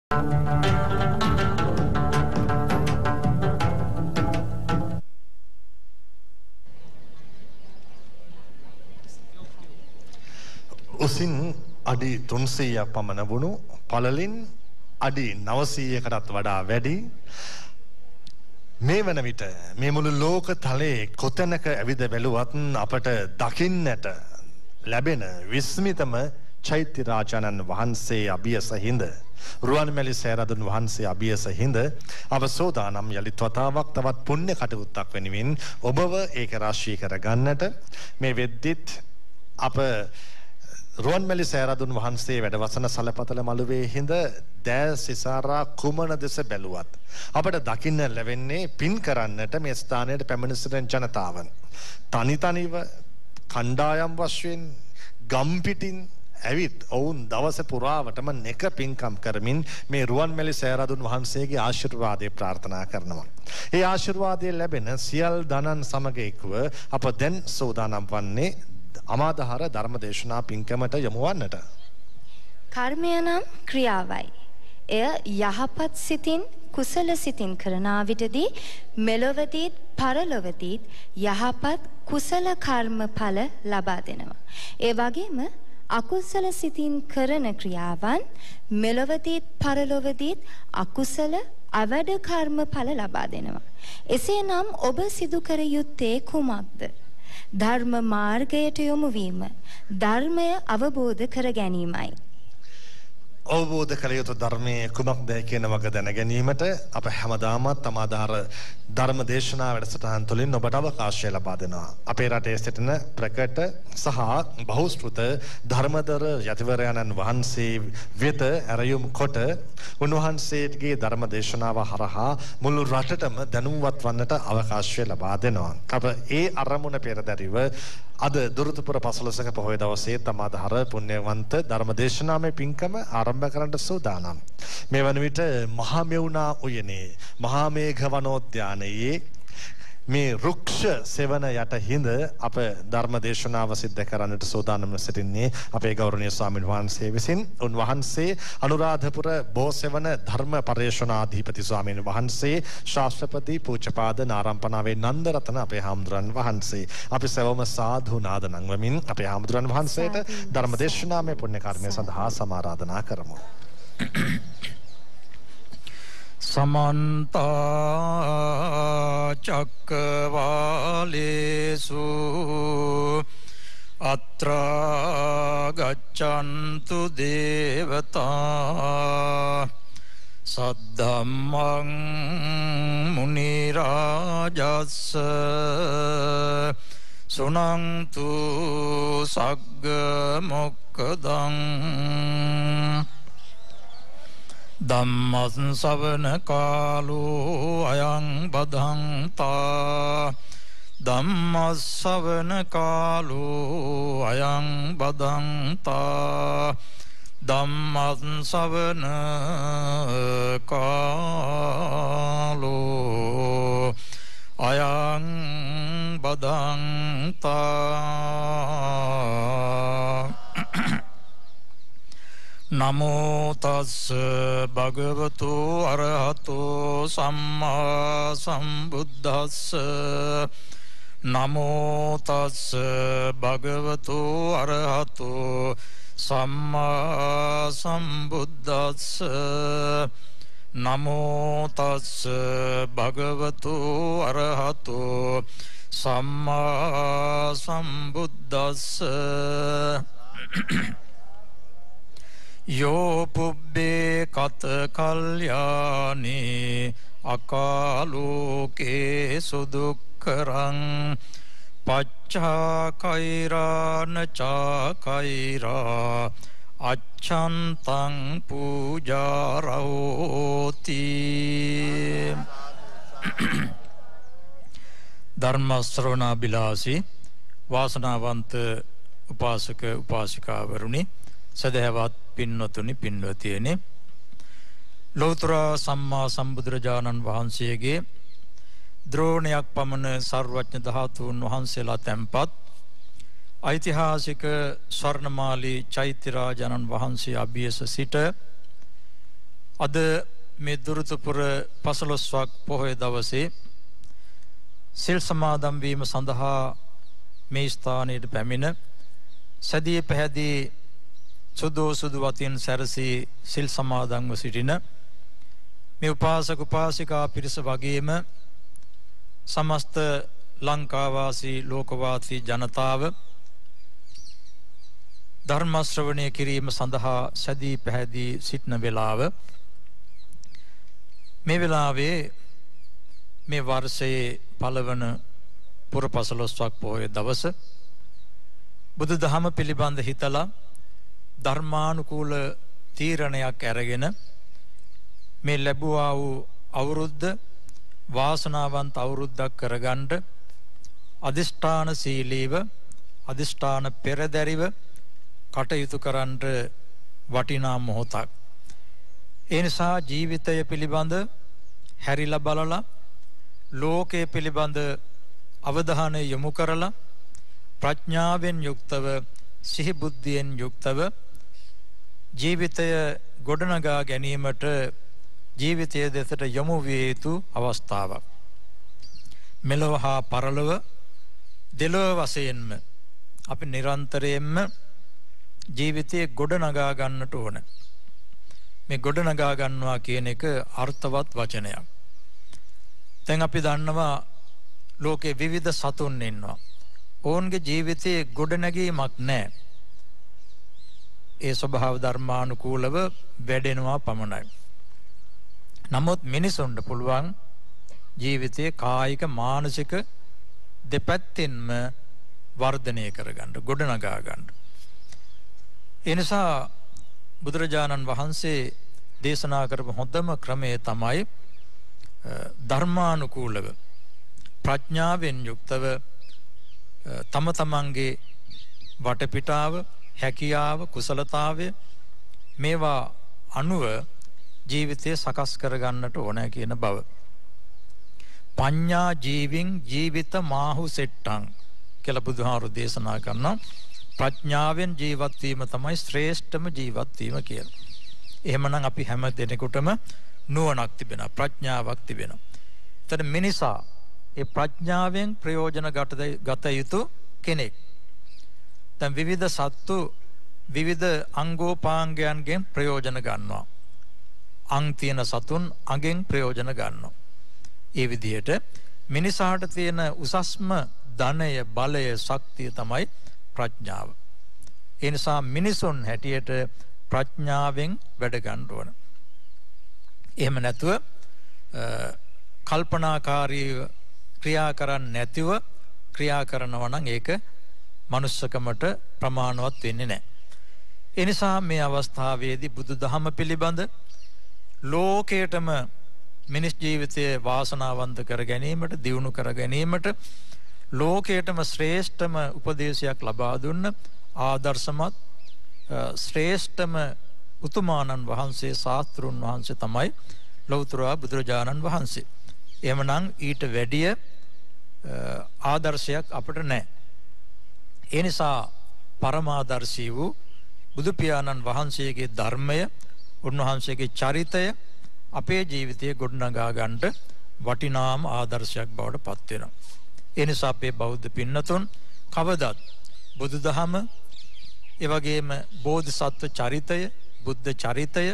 උසින් අඩි 300ක් පමණ වුණු පළලින් අඩි 900කටත් වඩා වැඩි මේ වන විට මේ මුළු ලෝක තලයේ කොතැනක ඇවිද බැලුවත් අපට දකින්නට ලැබෙන විස්මිතම චෛත්‍ය රාජානන් වහන්සේ අභියස හිඳ රුවන්මැලි සෑරදුන් වහන්සේ අභියස හිඳ අවසෝදානම් යලිත් වතාවක් තවත් පුණ්‍ය කටයුත්තක් වෙනුවෙන් ඔබව ඒක රාශී කර ගන්නට මේ වෙද්දිත් අප රුවන්මැලි සෑරදුන් වහන්සේ වැඩවසන සලපතල මළුවේ හිඳ දෑ සිසාරා කුමන දෙස බැලුවත් අපට දකින්න ලැබෙන්නේ පින් කරන්නට මේ ස්ථානයට පැමිණ සිටින ජනතාවන් තනි තනිව කණ්ඩායම් වශයෙන් ගම්පිටින් ඇවිත් ඔවුන් දවස පුරාවටම නෙක පින්කම් කරමින් මේ රුවන්මැලි සෑරදුන් වහන්සේගේ ආශිර්වාදය ප්‍රාර්ථනා කරනවා. ඒ ආශිර්වාදය ලැබෙන සියල් දනන් සමග එක්ව අප දැන් සෝදානම් වන්නේ අමාදහර ධර්මදේශනා පින්කමට යොමු වන්නට. කර්මය නම් ක්‍රියාවයි. එය යහපත් සිතින් කුසල සිතින් කරන විටදී මෙලොවදීත් පරලොවදීත් යහපත් කුසල කර්ම ඵල ලබා දෙනවා. ඒ වගේම අකුසල සිතින් කරන ක්‍රියාවන් මෙලොවදීත් පරලොවදීත් අකුසල අවැඩ කර්ම ඵල ලබා දෙනවා. එසේනම් ඔබ සිදු කර යුත්තේ කුමක්ද? ධර්ම මාර්ගයට යොමු වීම, ධර්මය අවබෝධ කර ගැනීමයි. අවබෝධ කළ යුතු ධර්මයේ කුමක්ද කියන වග දැන ගැනීමට අප හැමදාමත් අමාදාර ධර්ම දේශනා වැඩසටහන් තුළින් ඔබට අවකාශය ලබා දෙනවා. අපේ රටේ සිටින ප්‍රකට සහ බහුශ්‍රෘත ධර්මදර යතිවරයන්න් වහන්සේ වෙත ඇරයුම් කොට උන්වහන්සේගේ ධර්ම දේශනාව හරහා මුළු රටටම දැනුම්වත් වන්නට අවකාශය ලබා දෙනවා. අප ඒ අරමුණ පෙරදැරිව අද දුරුතුපුර පසළොස්වක පොහොය දවසේ තමාදහර පුණ්‍යවන්ත ධර්ම දේශනාමය පින්කම ආරම්භ කරන්නට සූදානම්. මේ වන විට මහා මෙවුනා උයනේ මහා මේඝ වනෝද්‍යානයේ මේ රුක්ෂ සෙවන යට හිඳ අප ධර්ම දේශනාව සිද්ධ කරන්නට සූදානම් සිටින්නේ අපේ ගෞරවනීය ස්වාමීන් වහන්සේ විසින්. උන්වහන්සේ අනුරාධපුර බෝසෙවන ධර්ම පරිශ්‍රණාධිපති ස්වාමීන් වහන්සේ ශාස්ත්‍රපති පූජ්‍යපාද නාරම්පනාවේ නන්දරතන අපේ හාමුදුරන් වහන්සේ. අපි සවම සාධු නාද නංවමින් අපේ හාමුදුරන් වහන්සේට ධර්ම දේශනාමය පුණ්‍ය කර්මය සඳහා සමාරාධනා කරමු. समन्ता चक्रवालेषु अत्र गच्छन्तु देवता सद्धम्मं मुनिराजस्स सुनन्तु सग्ग मोक्खदं ධම්මං ශ්‍රවණ කාලෝ අයං බදන්තා ධම්මං ශ්‍රවණ කාලෝ අයං බදන්තා ධම්මං ශ්‍රවණ කාලෝ අයං බදන්තා නමෝ තස්ස භගවතු අරහතෝ සම්මා සම්බුද්දස්ස නමෝ තස්ස භගවතු අරහතෝ සම්මා සම්බුද්දස්ස නමෝ තස්ස භගවතු අරහතෝ සම්මා සම්බුද්දස්ස යෝ පුබ්බේ කත කල්යානේ අකාලෝකේ සුදුක්කරං පච්චාකෛරාන චාකෛරා අච්ඡන්තං පූජාරෝති. ධර්ම ශ්‍රවණාබිලාසී වාසනාවන්ත උපාසක උපාසිකාවරුනි, සදහවත් පින්වතුනි පින්වතියනි, ලෞතර සම්මා සම්බුදුරජාණන් වහන්සේගේ ද්‍රෝණයක් පමණ සර්වඥ ධාතුන් වහන්සේලා තැන්පත් ඓතිහාසික ස්වර්ණමාලී චෛත්‍ය රාජානන් වහන්සේ අභියස සිට අද මේ දුරුතුපුර 15ක් පොහොය දවසේ සිල් සමාදන් වීම සඳහා මේ ස්ථානයට පැමිණ සදී පැහැදී සුදු වතින් සැරසී සිල් සමාදන්ව සිටින මේ උපාසක උපාසිකා පිරිස වගේම සමස්ත ලංකාවාසී ලෝකවාසී ජනතාව ධර්ම ශ්‍රවණය කිරීම සඳහා සදී පැහැදී සිටින වේලාව මේ වෙලාවේ මේ වර්ෂයේ පළවන පුර 15ක් පොහොය දවස බුදු දහම පිළිබඳ හිතලා ධර්මානුකූල තීරණයක් අරගෙන මේ ලැබුවා වූ අවුරුද්ද වාසනාවන්ත අවුරුද්දක් කරගන්න අදිෂ්ඨාන සීලීව අදිෂ්ඨාන පෙරදැරිව කටයුතු කරන්නට වටිනා මොහොතක්. ඒ නිසා ජීවිතය පිළිබඳ හැරිලා බලලා ලෝකයේ පිළිබඳ අවධානය යොමු කරලා ප්‍රඥාවෙන් යුක්තව සිහි බුද්ධියෙන් යුක්තව ජීවිතය ගොඩනගා ගැනීමට ජීවිතය දෙසට යොමු විය යුතු අවස්ථාවක්. මෙලොව හා පරලොව දෙලොව වශයෙන්ම අපි නිරන්තරයෙන්ම ජීවිතයේ ගොඩනගා ගන්නට ඕන. මේ ගොඩනගා ගන්නවා කියන එක අර්ථවත් වචනයක්. දැන් අපි දන්නවා ලෝකේ විවිධ සතුන් ඉන්නවා. ඔවුන්ගේ ජීවිතයේ ගොඩනැගීමක් නැහැ. ඒ ස්වභාව ධර්මානුකූලව වැඩෙනවා පමණයි. නමුත් මිනිසුන්ට පුළුවන් ජීවිතයේ කායික මානසික දෙපැත්තෙන්ම වර්ධනය කරගන්න ගොඩනගා ගන්න. ඒ නිසා බුදුරජාණන් වහන්සේ දේශනා කරපු හොඳම ක්‍රමය තමයි ධර්මානුකූලව ප්‍රඥාවෙන් යුක්තව තම තමන්ගේ වටපිටාව හැකියාව කුසලතාවය මේවා අනුව ජීවිතය සකස් කරගන්නට ඕන කියන බව. පඤ්ඤා ජීවින් ජීවිත මාහු සෙට්ටං කියලා බුදුහාමුදුරු දේශනා කරනවා. ප්‍රඥාවෙන් ජීවත් වීම තමයි ශ්‍රේෂ්ඨම ජීවත් වීම කියලා. එහෙමනම් අපි හැම දෙනෙකුටම නුවණක් තිබෙනවා ප්‍රඥාවක් තිබෙනවා. එතන මිනිසා ඒ ප්‍රඥාවෙන් ප්‍රයෝජන ගත යුතු කෙනෙක්. දැන් විවිධ සත්තු විවිධ අංගෝපාංගයන්ගෙන් ප්‍රයෝජන ගන්නවා. අං තියෙන සතුන් අඟෙන් ප්‍රයෝජන ගන්නවා. ඒ විදිහට මිනිසාට තියෙන උසස්ම ධනය බලය ශක්තිය තමයි ප්‍රඥාව. ඒ නිසා මිනිසුන් හැටියට ප්‍රඥාවෙන් වැඩ ගන්න ඕන. එහෙම නැතුව කල්පනාකාරීව ක්‍රියා කරන්නේ නැතිව ක්‍රියා කරනවා නම් ඒක මනුස්සකමට ප්‍රමාණවත් වෙන්නේ නැහැ. ඒ නිසා මේ අවස්ථාවේදී බුදුදහම පිළිබඳ ලෝකයටම මිනිස් ජීවිතයේ වාසනාවන්ත කර ගැනීමට දියුණු කර ගැනීමට ලෝකයටම ශ්‍රේෂ්ඨම උපදේශයක් ලබා දුන්න ආදර්ශමත් ශ්‍රේෂ්ඨම උතුමාණන් වහන්සේ ශාස්ත්‍රුන් වහන්සේ තමයි ලෞතර බුදුරජාණන් වහන්සේ. එහෙමනම් ඊට වැඩිය ආදර්ශයක් අපිට නැහැ. ඒ නිසා පරමාදර්ශී වූ බුදු පියාණන් වහන්සේගේ ධර්මය උන්වහන්සේගේ චරිතය අපේ ජීවිතයේ ගොඩනගා ගන්නට වටිනාම ආදර්ශයක් බවට පත් වෙනවා. ඒ නිසා අපේ බෞද්ධ පින්නතුන් කවදත් බුදුදහම ඒ වගේම බෝධිසත්ව චරිතය බුද්ධ චරිතය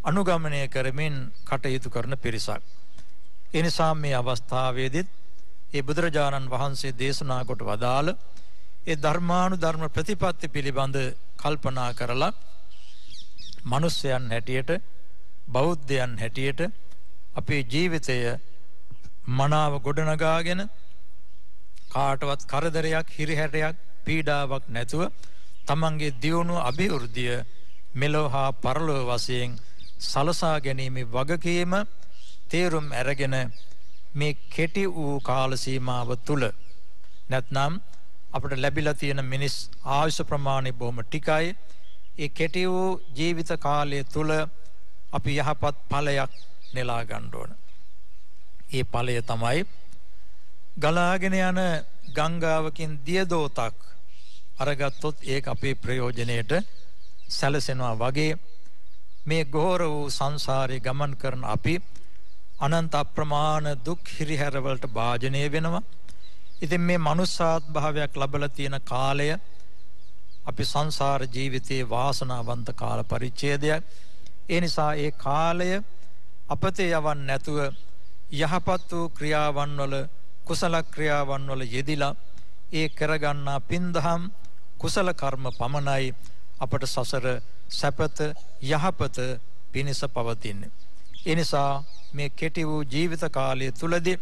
අනුගමනය කරමින් කටයුතු කරන පිරිසක්. ඒ නිසා මේ අවස්ථාවේදීත් ඒ බුදුරජාණන් වහන්සේ දේශනා කොට වදාළ ඒ ධර්මානුධර්ම ප්‍රතිපත්ති පිළිබඳ කල්පනා කරලා මිනිස්යන් හැටියට බෞද්ධයන් හැටියට අපේ ජීවිතය මනාව ගොඩනගාගෙන කාටවත් කරදරයක් හිරිහැරයක් පීඩාවක් නැතුව තමන්ගේ දියුණුව අභිවෘද්ධිය මෙලොව හා පරලොව වශයෙන් සලසා ගැනීමේ වගකීම තේරුම් අරගෙන මේ කෙටි වූ කාල සීමාව තුල නැත්නම් අපිට ලැබිලා තියෙන මිනිස් ආයුෂ ප්‍රමාණය බොහොම ටිකයි. ඒ කෙටි වූ ජීවිත කාලය තුල අපි යහපත් ඵලයක් නෙලා ගන්න ඕන. ඒ ඵලය තමයි ගලාගෙන යන ගංගාවකින් දියදෝතක් අරගත්තොත් ඒක අපේ ප්‍රයෝජනයට සැලසෙනවා වගේ මේ ගෝර වූ සංසාරේ ගමන් කරන අපි අනන්ත අප්‍රමාණ දුක් හිරිහැරවලට භාජනය වෙනවා. ඉතින් මේ මනුස්සාත් භාවයක් ලැබලා තියෙන කාලය අපි සංසාර ජීවිතයේ වාසනාවන්ත කාල පරිච්ඡේදයක්. ඒ නිසා ඒ කාලය අපතේ යවන්න නැතුව යහපත් වූ ක්‍රියාවන් වල කුසල ක්‍රියාවන් වල යෙදිලා ඒ කරගන්නා පින්දහම් කුසල කර්ම පමණයි අපට සසර සැපත යහපත පිණිස පවතින්නේ. ඒ නිසා මේ කෙටි වූ ජීවිත කාලය තුලදී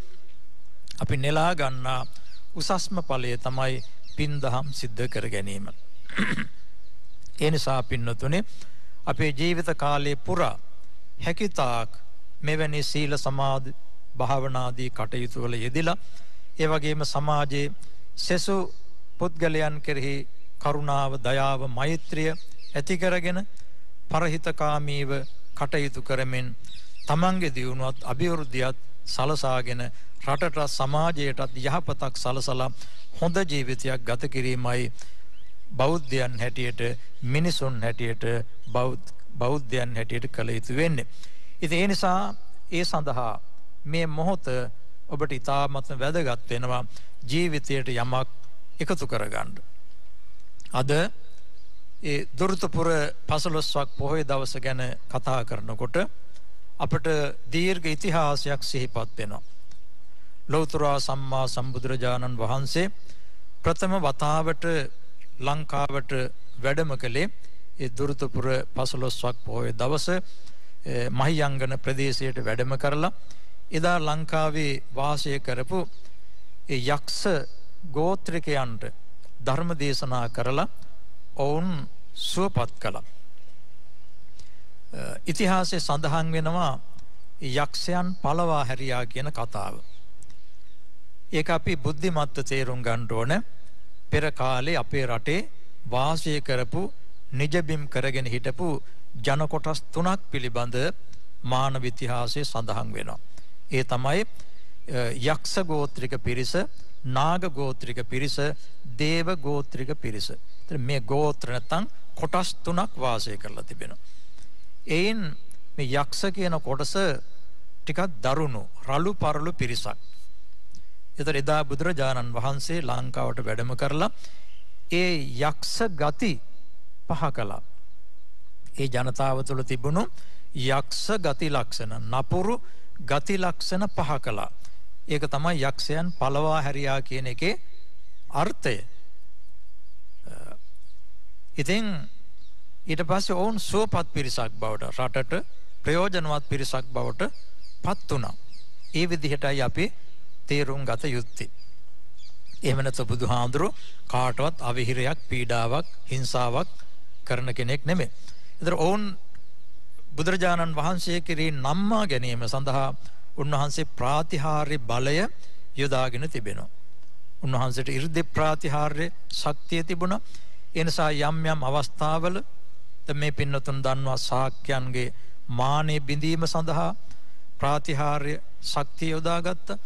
අපි නෙලා ගන්නා උසස්ම ඵලය තමයි පින්දහම් සිද්ධ කර ගැනීම. ඒ නිසා පින්නතුනේ අපේ ජීවිත කාලයේ පුරා හැකිතාක් මෙවැනි සීල සමාධි භාවනාදී කටයුතු වල යෙදিলা ඒ වගේම සමාජයේ සෙසු පුද්ගලයන් කෙරෙහි කරුණාව දයාව මෛත්‍රිය ඇති කරගෙන පරහිතකාමීව කටයුතු කරමින් තමන්ගේ දියුණුවත් අභිවෘද්ධියත් සලසාගෙන රටට සමාජයටත් යහපතක් සලසලා හොඳ ජීවිතයක් ගත කිරීමයි බෞද්ධයන් හැටියට මිනිසුන් හැටියට බෞද්ධයන් හැටියට කළ යුතු වෙන්නේ. ඉතින් ඒ නිසා ඒ සඳහා මේ මොහොත ඔබට ඉතාමත් වැදගත් වෙනවා ජීවිතයට යමක් එකතු කරගන්න. අද ඒ දුර්තපුර 15ක් පොහොය දවස ගැන කතා කරනකොට අපට දීර්ඝ ඉතිහාසයක් සිහිපත් වෙනවා. ලෞතර සම්මා සම්බුදුරජාණන් වහන්සේ ප්‍රථම වතාවට ලංකාවට වැඩම කළේ ඒ දුර්තපුර 15ක් පොහොය දවස මහියංගන ප්‍රදේශයට වැඩම කරලා එදා ලංකාවේ වාසය කරපු ඒ යක්ෂ ගෝත්‍රිකයන්ට ධර්ම දේශනා කරලා ඔවුන් සුවපත් කළා. ඉතිහාසයේ සඳහන් වෙනවා යක්ෂයන් පළවා හැරියා කියන කතාව. ඒක අපි බුද්ධිමත්ව තේරුම් ගන්න ඕන. පෙර කාලේ අපේ රටේ වාසය කරපු නිජබිම් කරගෙන හිටපු ජන කොටස් 3ක් පිළිබඳ මානව ඉතිහාසයේ සඳහන් වෙනවා. ඒ තමයි යක්ෂ ගෝත්‍රික පිරිස, නාග ගෝත්‍රික පිරිස, දේව ගෝත්‍රික පිරිස. මේ ගෝත්‍ර නැත්නම් කොටස් 3ක් වාසය කරලා තිබෙනවා. එයින් මේ යක්ෂ කියන කොටස ටිකක් දරුණු රළු පරළු පිරිසක්. ඒතර එදා බුදුරජාණන් වහන්සේ ලංකාවට වැඩම කරලා ඒ යක්ෂ ගති පහ කළා. ඒ ජනතාව තුළ තිබුණු යක්ෂ ගති ලක්ෂණ නපුරු ගති ලක්ෂණ පහ කළා. ඒක තමයි යක්ෂයන් පළවා හැරියා කියන එකේ අර්ථය. ඉතින් ඊට පස්සේ ඔවුන් සුවපත් පිරිසක් බවට රටට ප්‍රයෝජනවත් පිරිසක් බවට පත් වුණා. ඒ විදිහටයි අපි තේරුම් ගත යුත්තේ. එහෙම නැත්නම් බුදුහාඳුරු කාටවත් අවිහිරයක් පීඩාවක් හිංසාවක් කරන කෙනෙක් නෙමෙයි. ඒතර ඔවුන් බුදුරජාණන් වහන්සේ කෙරෙහි නම්මා ගැනීම සඳහා උන්වහන්සේ ප්‍රාතිහාර්ය බලය යොදාගෙන තිබෙනවා. උන්වහන්සේට 이르දි ප්‍රාතිහාර්ය ශක්තිය තිබුණා. ඒ නිසා යම් යම් අවස්ථාවල මේ පින්නතුන් දන්නවා ශාක්‍යයන්ගේ මානෙ බිඳීම සඳහා ප්‍රාතිහාර්ය ශක්තිය යොදාගත්තා.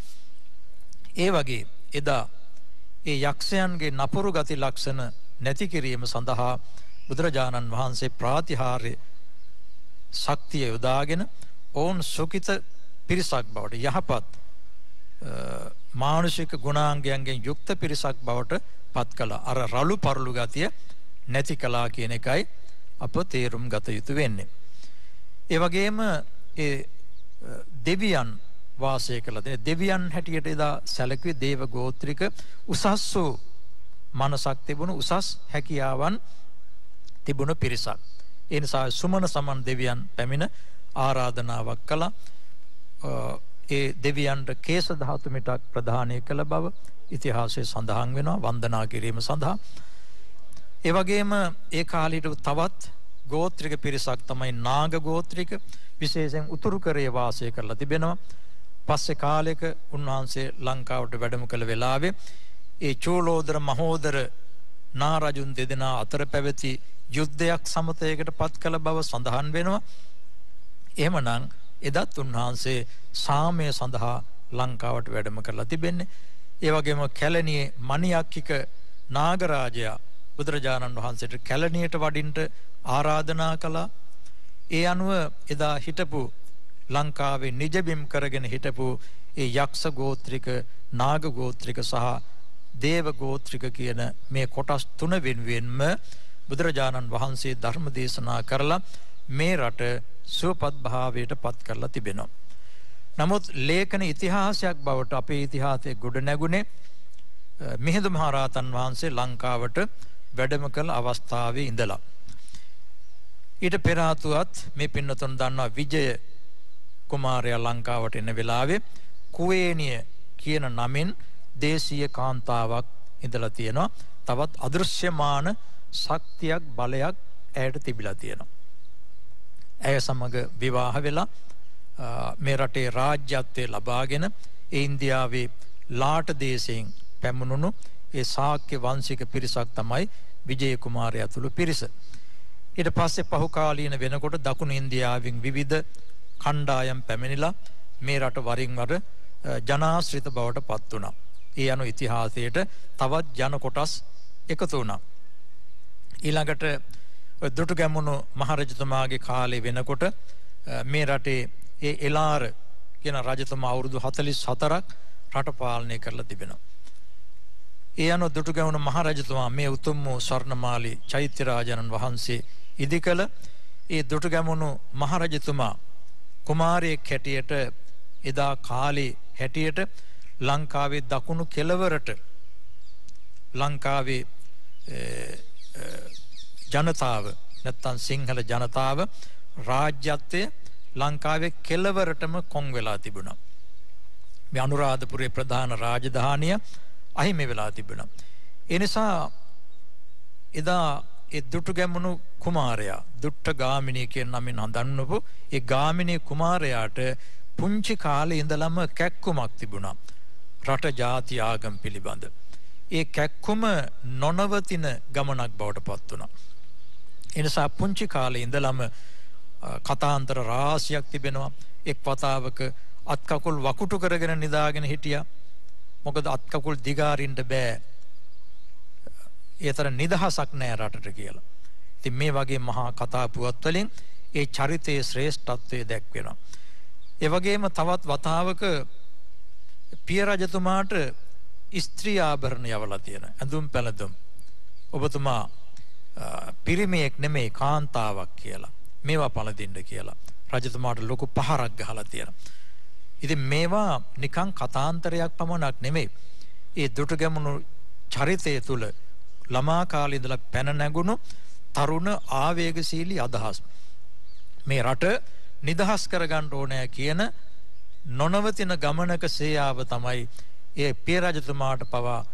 ඒ වගේ එදා ඒ යක්ෂයන්ගේ නපුරු ගති ලක්ෂණ නැති කිරීම සඳහා බුදුරජාණන් වහන්සේ ප්‍රාතිහාර්ය ශක්තිය යොදාගෙන ඔවුන් සුඛිත පිරිසක් බවට යහපත් මානසික ගුණාංගයන්ගෙන් යුක්ත පිරිසක් බවට පත් කළා. අර රළු පරළු ගතිය නැති කළා කියන එකයි අප තේරුම් ගත යුතු වෙන්නේ. ඒ වගේම ඒ දෙවියන් වාසය කළා. දෙවියන් හැටියට එදා සැලකුවේ දේව ගෝත්‍රික උසස් වූ මනසක් තිබුණු උසස් හැකියාවන් තිබුණු පිරිසක්. ඒ නිසා සුමන සමන් දෙවියන් පැමිණ ආරාධනාවක් කළා. ඒ දෙවියන්ට කේශ ධාතු මිටක් ප්‍රදානය කළ බව ඉතිහාසයේ සඳහන් වෙනවා වන්දනා කිරීම සඳහා. ඒ වගේම ඒ කාලීට තවත් ගෝත්‍රික පිරිසක් තමයි නාග ගෝත්‍රික විශේෂයෙන් උතුරු කරේ වාසය කරලා තිබෙනවා. පස්සේ කාලයක උන්වහන්සේ ලංකාවට වැඩම කළ වෙලාවේ ඒ චූලෝදර මහෝදර නාරජුන් දෙදෙනා අතර පැවති යුද්ධයක් සමතයකට පත් කළ බව සඳහන් වෙනවා. එහෙමනම් එදත් උන්වහන්සේ සාමය සඳහා ලංකාවට වැඩම කරලා තිබෙන්නේ. ඒ වගේම කැලණියේ මණියක්කික නාගරාජයා බුදුරජාණන් වහන්සේට කැලණියට වඩින්න ආරාධනා කළා. ඒ අනුව එදා හිටපු ලංකාවේ නිජබිම් කරගෙන හිටපු ඒ යක්ෂ ගෝත්‍රික, නාග ගෝත්‍රික සහ දේව ගෝත්‍රික කියන මේ කොටස් තුන වෙනුවෙන්ම බුදුරජාණන් වහන්සේ ධර්ම දේශනා කරලා මේ රට සුවපත් භාවයට පත් කරලා තිබෙනවා. නමුත් ලේඛන ඉතිහාසයක් බවට අපේ ඉතිහාසයේ ගොඩ නැගුණේ මිහිඳු මහරහතන් වහන්සේ ලංකාවට වැඩම කළ අවස්ථාවේ ඉඳලා. ඊට පෙර ආතුවත් මේ පින්නතුන් දන්නවා විජය කුමාරයා ලංකාවට එන වෙලාවේ කුවේණිය කියන නමින් දේශීය කාන්තාවක් ඉඳලා තියෙනවා. තවත් අදෘශ්‍යමාන ශක්තියක් බලයක් ඇයට තිබිලා තියෙනවා. ඇය සමග විවාහ වෙලා මේ රටේ රාජ්‍යත්වය ලබාගෙන ඉන්දියාවේ ලාට දේශයෙන් පැමුණුණු ඒ ශාක්‍ය වංශික පිරිසක් තමයි විජය කුමාරයා ඇතුළු පිරිස. ඊට පස්සේ පහු කාලීන වෙනකොට දකුණු ඉන්දියාවෙන් විවිධ කණ්ඩායම් පැමිණිලා මේ රට වරින් වර ජනාශ්‍රිත බවට පත් වුණා. ඒ අනුව ඉතිහාසයට තවත් ජන කොටස් එකතු වුණා. ඊළඟට දුටුගැමුණු මහරජතුමාගේ කාලේ වෙනකොට මේ රටේ ඒ එලාර කියන රජතුමා අවුරුදු 44ක් රට පාලනය කරලා තිබෙනවා. ඒ අනුව දුටුගැමුණු මහරජතුමා මේ උතුම් වූ ස්වර්ණමාලී චෛත්‍යරාජානන් වහන්සේ ඉදිකල ඒ දුටුගැමුණු මහරජතුමා කුමාරයෙක් හැටියට එදා කාලේ හැටියට ලංකාවේ දකුණු කෙළවරට ලංකාවේ ජනතාව නැත්තම් සිංහල ජනතාව රාජ්‍යත්වය ලංකාවේ කෙළවරටම කොන් වෙලා තිබුණා. මේ අනුරාධපුරයේ ප්‍රධාන රාජධානිය අහිමි වෙලා තිබුණා. ඒ නිසා එදා ඒ දුටුගැමුණු කුමාරයා දුට්ට ගාමිණී කියන නමින් හඳුන්වපු ඒ ගාමිණී කුමාරයාට පුංචි කාලේ ඉඳලම කැක්කුමක් තිබුණා. රට ජාති ආගම් පිළිබඳ. ඒ කැක්කුම නොනවතින ගමනක් බවට පත් වුණා. ඒ නිසා පුංචි කාලේ ඉඳලම කතාන්තර රාශියක් තිබෙනවා. එක් වතාවක අත් කකුල් වකුටු කරගෙන නිදාගෙන හිටියා. මොකද අත් කකුල් දිගාරින්න බෑ. ඒතර නිදහසක් නෑ රටට කියලා. ඉතින් මේ වගේ මහා කතා පුවත් වලින් ඒ චරිතයේ ශ්‍රේෂ්ඨත්වය දැක්වෙනවා. ඒ වගේම තවත් වතාවක පිය රජතුමාට ස්ත්‍රී ආභරණ යවලා තියෙන ඇඳුම් පැළඳුම්. ඔබතුමා පිරිමියෙක් නෙමෙයි කාන්තාවක් කියලා. මේවා පළඳින්න කියලා. රජතුමාට ලොකු පහරක් ගහලා තියෙනවා. ඉතින් මේවා නිකන් කතාන්තරයක් පමණක් නෙමෙයි. ඒ දුටුගැමුණු චරිතය තුල ළමා කාලේ ඉඳලා පැන නැගුණු තරුණ ආවේගශීලී අදහස්. මේ රට නිදහස් කරගන්න ඕනෑ කියන නොනවතින ගමනක සේයාව තමයි ඒ පිය රජතුමාට පවා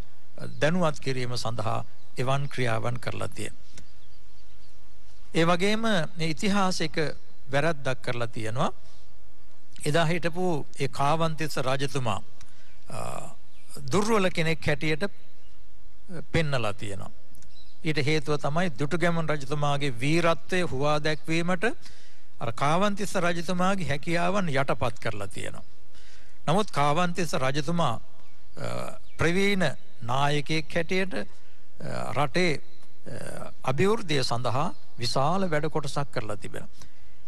දැනුවත් කිරීම සඳහා එවන් ක්‍රියාවන් කරලා තියෙන්නේ. ඒ වගේම මේ ඉතිහාසික වැරද්දක් කරලා තියෙනවා. එදා හිටපු ඒ කාවන්තිස්ස රජතුමා දුර්වල කෙනෙක් හැටියට පෙන්නලා තියෙනවා. ඊට හේතුව තමයි දුටුගැමුණු රජතුමාගේ වීරත්වය හුවා දැක්වීමට අර කාවන්තිස්ස රජතුමාගේ හැකියාවන් යටපත් කරලා තියෙනවා. නමුත් කාවන්තිස්ස රජතුමා ප්‍රවීණ නායකයෙක් හැටියට රටේ අභිවෘද්ධිය සඳහා විශාල වැඩ කොටසක් කරලා තිබෙනවා.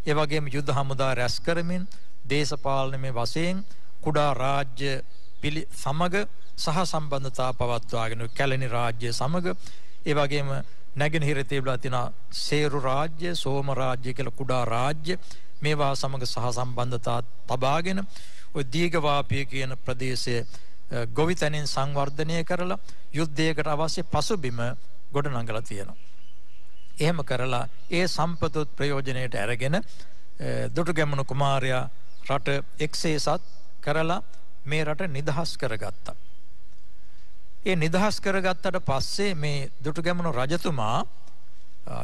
ඒ වගේම යුද හමුදා රැස් කරමින් දේශපාලනයේ වශයෙන් කුඩා රාජ්‍ය සමග සහ සම්බන්ධතා පවත්වාගෙන කැලණි රාජ්‍ය සමග ඒ වගේම නැගෙනහිර තිබලා තියෙන සේරු රාජ්‍ය, සෝම රාජ්‍ය කියලා කුඩා රාජ්‍ය මේවා සමග සහ සම්බන්ධතා තබාගෙන ඔය දීඝවාපිය කියන ප්‍රදේශයේ ගොවිතැනින් සංවර්ධනය කරලා යුද්ධයකට අවශ්‍ය පසුබිම ගොඩනගලා තියෙනවා. එහෙම කරලා ඒ සම්පතොත් ප්‍රයෝජනයට අරගෙන දුටුගැමුණු කුමාරයා රට එක්සේසත් කරලා මේ රට නිදහස් කරගත්තා. ඒ නිදහස් කරගත්තට පස්සේ මේ දුටුගැමුණු රජතුමා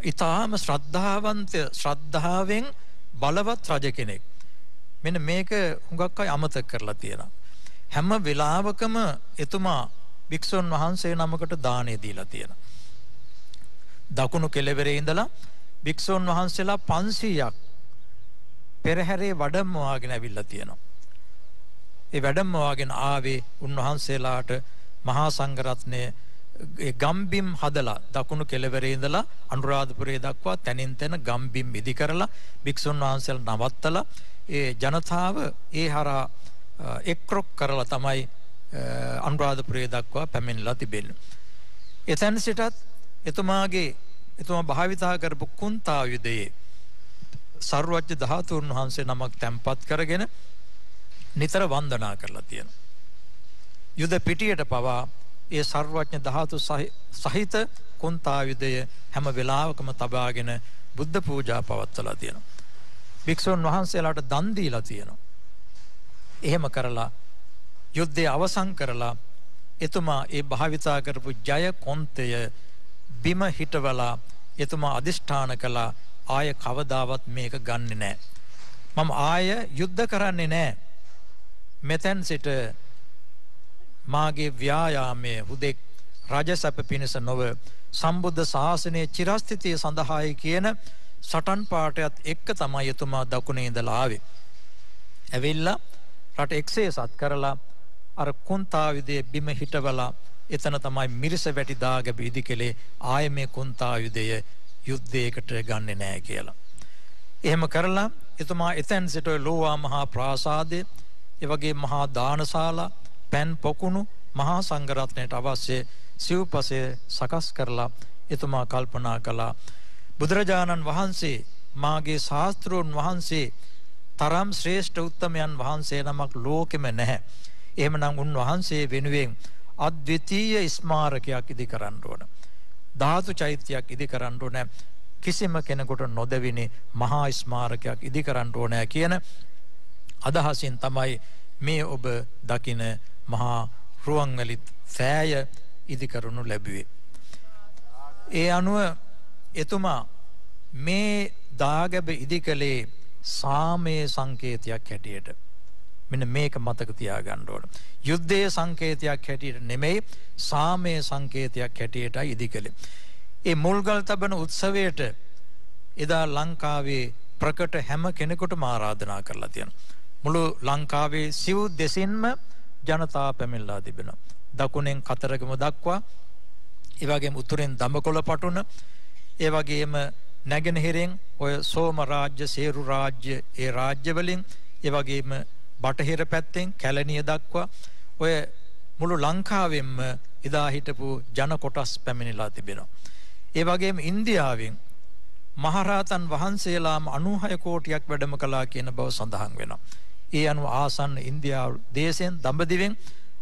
ඊටාම ශ්‍රද්ධාවෙන් බලවත් රජ කෙනෙක්. මෙන්න මේක හුඟක් අය අමතක කරලා තියෙනවා. හැම වෙලාවකම එතුමා භික්ෂුන් වහන්සේ නමකට දානෙ දීලා තියෙනවා. දකුණු කෙළවරේ ඉඳලා භික්ෂුන් වහන්සේලා 500ක් පෙරහැරේ වැඩමවාගෙන ඇවිල්ලා තියෙනවා. ඒ වැඩමවාගෙන ආවේ උන්වහන්සේලාට මහා සංඝරත්නය ගම්බිම් හදලා දකුණු කෙළවරේ ඉඳලා අනුරාධපුරයේ දක්වා තැනින් තැන ගම්බිම් ඉදි කරලා භික්ෂුන් වහන්සේලා නවත්තලා ඒ ජනතාව ඒ හරහා එක්රොක් කරලා තමයි අනුරාධපුරයේ දක්වා පැමිණලා තිබෙන්නේ. එතන සිටත් එතුමා භාවිතා කරපු කුන්තායුධයේ සර්වඥ ධාතුන් වහන්සේ නමක් තැන්පත් කරගෙන නිතර වන්දනා කරලා තියෙනවා. යුද පිටියට පවා ඒ සර්වඥ ධාතු සහිත කුන්තායුධය හැම වෙලාවකම තබාගෙන බුද්ධ පූජා පවත්වලා තියෙනවා. භික්ෂුන් වහන්සේලාට දන් දීලා තියෙනවා. එහෙම කරලා යුද්ධය අවසන් කරලා එතුමා ඒ භාවිතා කරපු ජය කොන්තය බිම හිටවලා එතුමා අදිෂ්ඨාන කළා ආය කවදාවත් මේක ගන්නෙ නෑ. මම ආය යුද්ධ කරන්නේ නෑ. මෙතෙන් සිට මාගේ ව්‍යායාමයේ හුදෙක් රජසැප පිණිස නොව සම්බුද්ධ ශාසනයේ චිරස්ථිතිය සඳහායි කියන සටන් පාඨයත් එක්ක තමයි එතුමා දකුණේ ඉඳලා ආවේ. ඇවිල්ලා රට එක්සේසත් කරලා අර කුන්තායුධයේ බිම හිටවලා එතන තමයි මිරිස වැටි දාගැබ ඉදිකලේ ආයේ මේ කුන්තායුධය යුද්ධයකට ගන්නෙ නෑ කියලා. එහෙම කරලා එතුමා එතෙන් සිට ලෝවා මහා ප්‍රාසාදයේ ඒ වගේ මහා දානශාලා පෑන් පොකුණු මහා සංඝරත්නයට අවශ්‍ය සිව්පසය සකස් කරලා එතුමා කල්පනා කළා බුදුරජාණන් වහන්සේ මාගේ ශාස්ත්‍රෝන් වහන්සේ තරම් ශ්‍රේෂ්ඨ උත්තමයන් වහන්සේ නමක් ලෝකෙම නැහැ. එහෙමනම් උන්වහන්සේ වෙනුවෙන් අද්විතීය ස්මාරකයක් ඉදි කරන්න ඕන. ධාතු චෛත්‍යයක් ඉදි කරන්න ඕන. කිසිම කෙනෙකුට නොදැවෙන මහා ස්මාරකයක් ඉදි කරන්න ඕන කියන අදහසින් තමයි මේ ඔබ දකින මහා රුවන්වැලි සෑය ඉදි කරනු ලැබුවේ. ඒ අනුව එතුමා මේ දාගැබ ඉදි කළේ සාමයේ සංකේතයක් හැටියට. මෙන්න මේක මතක තියාගන්න ඕන. යුද්ධයේ සංකේතයක් හැටියට නෙමෙයි සාමයේ සංකේතයක් හැටියටයි ඉදි කළේ. ඒ මුල්ගල් තබන උත්සවයට එදා ලංකාවේ ප්‍රකට හැම කෙනෙකුටම ආරාධනා කරලා තියෙනවා. මුළු ලංකාවේ සිව් දෙසින්ම ජනතාව පැමිණලා තිබෙනවා. දකුණෙන් කතරගම දක්වා, ඒ වගේම උතුරෙන් දඹකොළ පටුන, ඒ වගේම නැගෙනහිරෙන් ඔය සෝම රාජ්‍ය, සේරු රාජ්‍ය, ඒ රාජ්‍ය වලින්, ඒ වගේම බටහිර පැත්තෙන් කැලණිය දක්වා ඔය මුළු ලංකාවෙම එදා හිටපු ජන කොටස් පැමිණලා තිබෙනවා. ඒ වගේම ඉන්දියාවෙන් මහරහතන් වහන්සේලාම 96 කෝටියක් වැඩම කළා කියන බව සඳහන් වෙනවා. ඒ අනුව ආසන්න ඉන්දියාව දේශයෙන් දඹදිවෙන්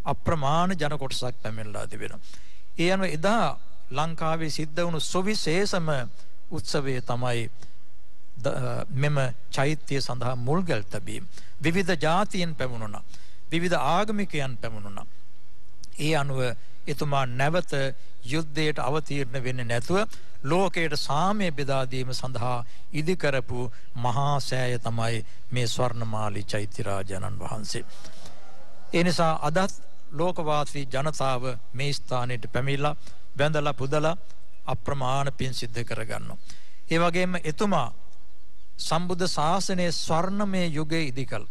අප්‍රමාණ ජන කොටසක් පැමිණලා තිබෙනවා. ඒ අනුව එදා ලංකාවේ සිද්ධ වුණු සුවිශේෂම උත්සවය තමයි මෙම චෛත්‍ය සඳහා මුල්ගල් තැබීම. විවිධ ජාතීන් පැමුණුණා. විවිධ ආගමිකයන් පැමුණුණා. ඒ අනුව එතුමා නැවත යුද්ධයට අවතීර්ණ වෙන්නේ නැතුව ලෝකයට සාමය බෙදා දීම සඳහා ඉදි කරපු මහා සෑය තමයි මේ ස්වර්ණමාලී චෛත්‍ය රාජානන් වහන්සේ. ඒ නිසා අදත් ලෝකවාසී ජනතාව මේ ස්ථානයට පැමිණලා වැඳලා පුදලා අප්‍රමාණ පින් සිද්ධ කරගන්නවා. ඒ වගේම එතුමා සම්බුද්ධ ශාසනයේ ස්වර්ණමය යුගයේ ඉදි කළ.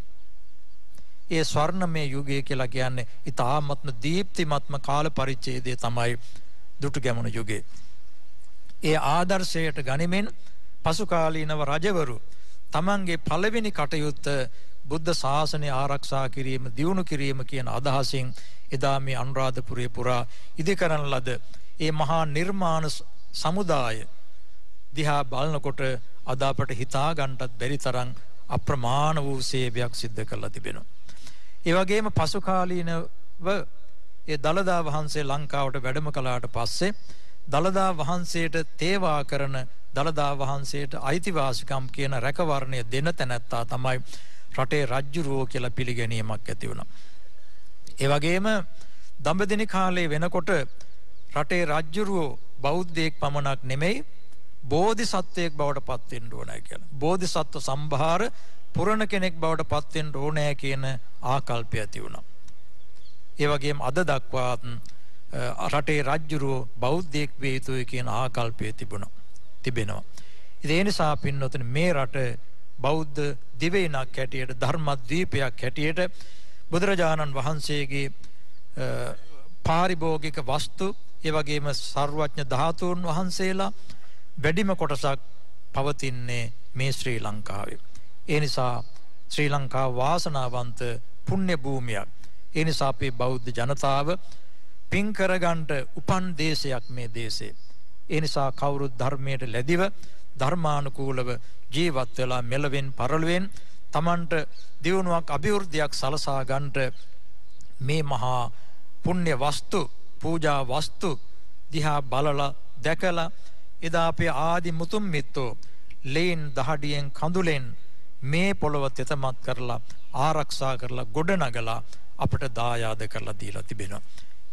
ඒ ස්වර්ණමය යුගය කියලා කියන්නේ ඊ타ත්ම දීප්තිමත්ම කාල පරිච්ඡේදය තමයි දුටුගැමුණු යුගය. ඒ ආදර්ශයට ගනිමින් පසු කාලීනව රජවරු තමන්ගේ පළවෙනි කටයුත්ත බුද්ධ ශාසනය ආරක්ෂා කිරීම, දියුණු කිරීම කියන අදහසින් එදා මේ අනුරාධපුරයේ පුරා ඉදි කරන ලද ඒ මහා නිර්මාණ සමුදාය දිහා බලනකොට අද අපට හිතා ගන්නටත් බැරි තරම් අප්‍රමාණ වූ සේවයක් සිද්ධ කරලා තිබෙනවා. ඒ වගේම පසු කාලීනව ඒ දළදා වහන්සේ ලංකාවට වැඩම කළාට පස්සේ දළදා වහන්සේට තේවා කරන, දළදා වහන්සේට අයිතිවාසිකම් කියන රැකවරණය දෙන තැනැත්තා තමයි රටේ රජ්ජුරුවෝ කියලා පිළිගැනීමක් ඇති වුණා. ඒ වගේම දඹදිව කාලේ වෙනකොට රටේ රජ්ජුරුවෝ බෞද්ධයෙක් පමණක් නෙමෙයි බෝධිසත්වයෙක් බවට පත් වෙන්න ඕනයි කියලා. බෝධිසත්ව සම්භාර පුරණ කෙනෙක් බවට පත් වෙන්න ඕනෑ කියන ආකල්පය ඇති වුණා. ඒ වගේම අද දක්වා රටේ රජ්ජුරුවෝ බෞද්ධයෙක් වේ යුතුයි කියන ආකල්පය තිබෙනවා. ඒ නිසා පින්නොතන මේ රට බෞද්ධ දිවයිනක් හැටියට, ධර්මද්වීපයක් හැටියට බුදුරජාණන් වහන්සේගේ පාරිභෝගික වස්තු, ඒ වගේම සර්වඥ ධාතුන් වහන්සේලා වැඩිම කොටසක් පවතින්නේ මේ ශ්‍රී ලංකාවේ. ඒ නිසා ශ්‍රී ලංකාව වාසනාවන්ත පුණ්‍ය භූමියක්. ඒ නිසා අපේ බෞද්ධ ජනතාව පින් කරගන්නට උපන් දේශයක් මේ දේශේ. ඒ නිසා කවුරුත් ධර්මයට ලැබිව ධර්මානුකූලව ජීවත් වෙලා මෙලවෙන් පරලොවෙන් තමන්ට දියුණුවක් අභිවෘද්ධියක් සලසා ගන්නට මේ මහා පුණ්‍ය වස්තු පූජා වස්තු දිහා බලලා දැකලා එදා අපේ ආදි මුතුන් මිත්තෝ ලේන් දහඩියෙන් කඳුලෙන් මේ පොළව තෙතමත් කරලා ආරක්ෂා කරලා ගොඩනගලා අපට දායාද කරලා දීලා තිබෙනවා.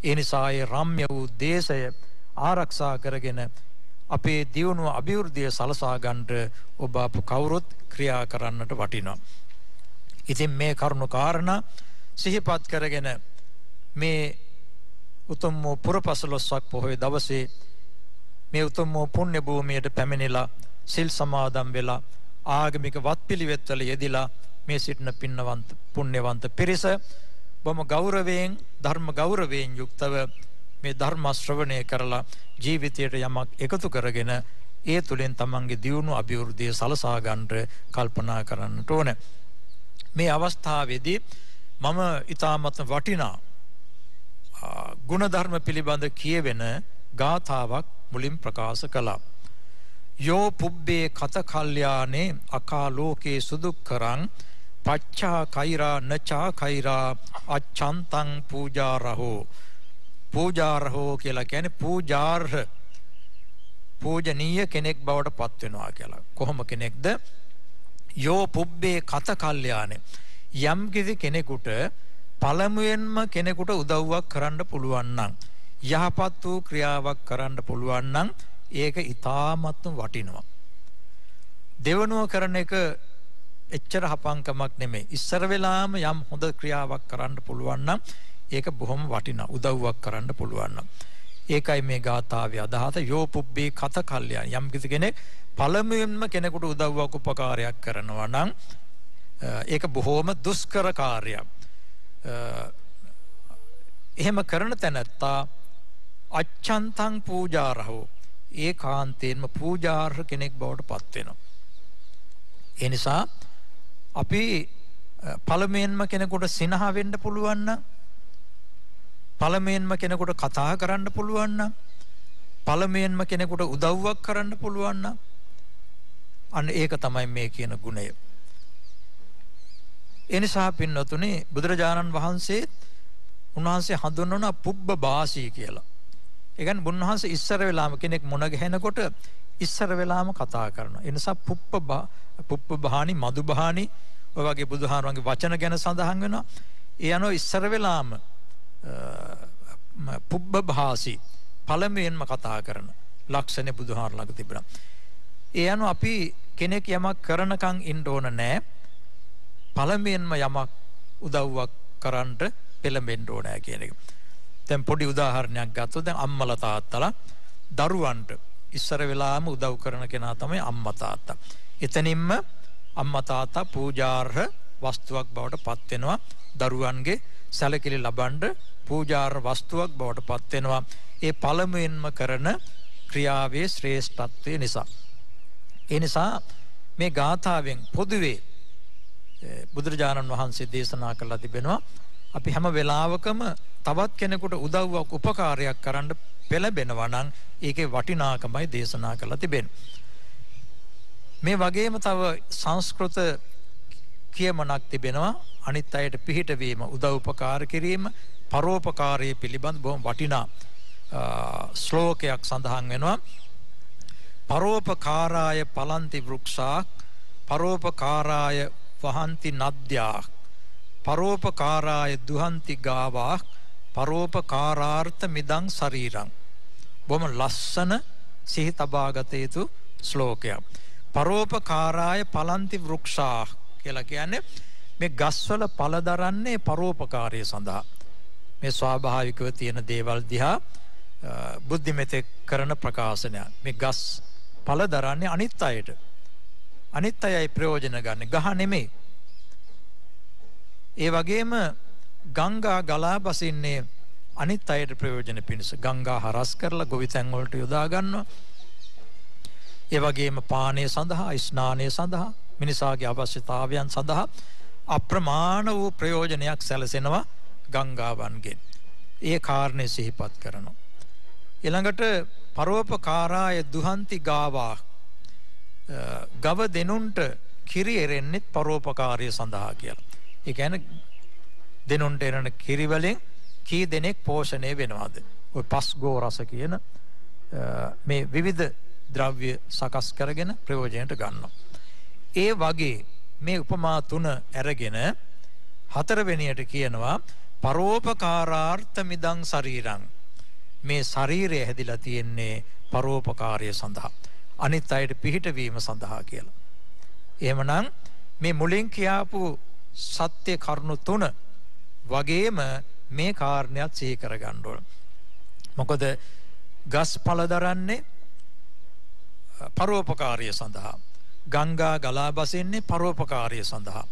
ඒ නිසා ඒ රම්‍ය වූ දේශය ආරක්ෂා කරගෙන අපේ දියුණුව අභිවෘද්ධිය සලසා ගන්නට ඔබ අප කවුරුත් ක්‍රියා කරන්නට වටිනවා. ඉතින් මේ කරුණු කාරණා සිහිපත් කරගෙන මේ උතුම් වූ පුරපසළොස්වක් පොහොය දවසේ මේ උතුම් වූ පුණ්‍ය භූමියට පැමිණිලා සිල් සමාදන් වෙලා ආගමික වත්පිළිවෙත්වල යෙදিলা මේ සිටින පින්නවන්ත පුණ්‍යවන්ත පිරිස බොහොම ගෞරවයෙන් ධර්ම ගෞරවයෙන් යුක්තව මේ ධර්ම ශ්‍රවණය කරලා ජීවිතයට යමක් එකතු කරගෙන ඒ තුලින් තමන්ගේ දියුණුව අභිවෘද්ධිය සලසා ගන්නට කල්පනා කරන්නට ඕන. මේ අවස්ථාවේදී මම ඊටමත් වටිනා ගුණධර්ම පිළිබඳ කියවෙන ගාථාවක් මුලින් ප්‍රකාශ කළා. යෝ පුබ්බේ කත කල්යානේ අකාලෝකේ සුදුක්කරං පච්චා කෛරා නචා කෛරා අච්ඡන්තං පූජාරහෝ. පූජාරහෝ කියලා කියන්නේ පූජාර්හ පූජනීය කෙනෙක් බවට පත් වෙනවා කියලා. කොහොම කෙනෙක්ද? යෝ පුබ්බේ කත කල්යානේ යම් කිසි කෙනෙකුට පළමුවෙන්ම කෙනෙකුට උදව්වක් කරන්න පුළුවන් නම් යහපත් වූ ක්‍රියාවක් කරන්න පුළුවන් නම් ඒක ඊටාමත්ම වටිනවා. දෙවනුව කරන එක එච්චර හපංකමක් නෙමෙයි. ඉස්සර වෙලාම යම් හොඳ ක්‍රියාවක් කරන්න පුළුවන් නම් ඒක බොහොම වටිනා. උදව්වක් කරන්න පුළුවන් නම් ඒකයි මේ ගාථාවේ අදහස. යෝ පුබ්බේ කත කල්යාණ යම් කිසි කෙනෙක් පළමුවෙන්ම කෙනෙකුට උදව්වක් උපකාරයක් කරනවා නම් ඒක බොහොම දුෂ්කර කාර්යයක්. එහෙම කරන තැනත්තා අච්ඡන්තං පූජාරහෝ ඒකාන්තයෙන්ම පූජාර්හ කෙනෙක් බවට පත් වෙනවා. ඒ නිසා අපි පළමුවෙන්ම කෙනෙකුට සිනහ වෙන්න පුළුවන් නම් පළමුවෙන්ම කෙනෙකුට කතා කරන්න පුළුවන් නම් පළමුවෙන්ම කෙනෙකුට උදව්වක් කරන්න පුළුවන් නම් අන්න ඒක තමයි මේ කියන ගුණය. ඒ නිසා පින්නතුනේ බුදුරජාණන් වහන්සේ උන්වහන්සේ හඳුන්වන පුබ්බ භාෂී කියලා. ඒ කියන්නේ බුදුන්වහන්සේ ඉස්සර වෙලාම කෙනෙක් මුණ ගැහෙනකොට ඉස්සර වෙලාම කතා කරනවා. ඒ නිසා පුප්ප බහානි මදු බහානි ඔය වගේ බුදුහාරවන්ගේ වචන ගැන සඳහන් වෙනවා. ඒ අනුව ඉස්සර වෙලාම පුබ්බ භාෂී පළමුවෙන්ම කතා කරන ලක්ෂණේ බුදුහාර ළඟ තිබුණා. ඒ අනුව අපි කෙනෙක් යමක් කරනකම් ඉන්න ඕන නෑ. පළමුවෙන්ම යමක් උදව්වක් කරන්නට පෙළඹෙන්න ඕනෑ කියන එක. දැන් පොඩි උදාහරණයක් ගත්තොත් දැන් අම්මලා තාත්තලා දරුවන්ට ඉස්සර වෙලාම උදව් කරන කෙනා තමයි අම්මා තාත්තා. එතනින්ම අම්මා තාත්තා පූජාර්හ වස්තුවක් බවට පත් වෙනවා. දරුවන්ගේ සැලකිලි ලබන්න පූජාර්හ වස්තුවක් බවට පත් වෙනවා. ඒ පළමුවෙන්ම කරන ක්‍රියාවේ ශ්‍රේෂ්ඨත්වය නිසා. ඒ නිසා මේ ගාථාවෙන් පොදුවේ බුදුරජාණන් වහන්සේ දේශනා කළා තිබෙනවා අපි හැම වෙලාවකම තවත් කෙනෙකුට උදව්වක් උපකාරයක් කරන්න පෙළඹෙනවා නම් ඒකේ වටිනාකමයි දේශනා කළා තිබෙන්නේ. මේ වගේම තව සංස්කෘත කියමනක් තිබෙනවා අනිත් අයට පිහිට වීම උදව් උපකාර කිරීම පරෝපකාරයේ පිළිබඳ බොහොම වටිනා ශ්ලෝකයක් සඳහන් වෙනවා. පරෝපකාරාය පලන්ති වෘක්ෂා පරෝපකාරාය වහන්ති නද්‍යා පරෝපකාරාය දුහන්ති ගාවා පරෝපකාරාර්ථ මිදං ශරීරං. බොහොම ලස්සන සිහි තබාගත යුතු ශ්ලෝකයක්. පරෝපකාරාය පලන්ති වෘක්ෂා කියලා කියන්නේ මේ ගස්වල පළ දරන්නේ පරෝපකාරය සඳහා. මේ ස්වාභාවිකව තියෙන දේවල් දිහා බුද්ධිමෙතෙක් කරන ප්‍රකාශනයක්. මේ ගස් පළ දරන්නේ අනිත් අයට. අනිත් අයයි ප්‍රයෝජන ගන්න. ගහ නෙමෙයි. ඒ වගේම ගංගා ගලා බසින්නේ අනිත් අයට ප්‍රයෝජන පිණිස ගංගා හරස් කරලා ගොවිතැන් වලට යොදා ගන්නවා. ඒ වගේම පානය සඳහා, ස්නානය සඳහා, මිනිසාගේ අවශ්‍යතාවයන් සඳහා අප්‍රමාණ වූ ප්‍රයෝජනයක් සැලසෙනවා ගංගාවන්ගෙන්. ඒ කාරණේ සිහිපත් කරනවා. ඊළඟට පරෝපකාරාය දුහන්ති ගාවා, ගව දෙනුන්ට කිරි එරෙන්නෙත් පරෝපකාරය සඳහා කියලා. ඒ කියන්නේ දෙනුන්ට එරෙන කිරි වලින් කී දෙනෙක් පෝෂණය වෙනවද? ඔය පස්ගෝ රස කියන මේ විවිධ ද්‍රව්‍ය සකස් කරගෙන ප්‍රයෝජනයට ගන්නවා. ඒ වගේ මේ උපමා තුන අරගෙන හතරවෙනියට කියනවා පරෝපකාරාර්ථ මිදං ශරීරං. මේ ශරීරය හැදිලා තියෙන්නේ පරෝපකාරය සඳහා, අනිත් අයට පිහිටවීම සඳහා කියලා. එහෙමනම් මේ මුලින් කියාපු සත්‍ය කරුණු තුන වගේම මේ කාරණයක් සිහි කරගන්න ඕන. මොකද ගස් පළ දරන්නේ පරෝපකාරය සඳහා, ගංගා ගලා බසින්නේ පරෝපකාරය සඳහා,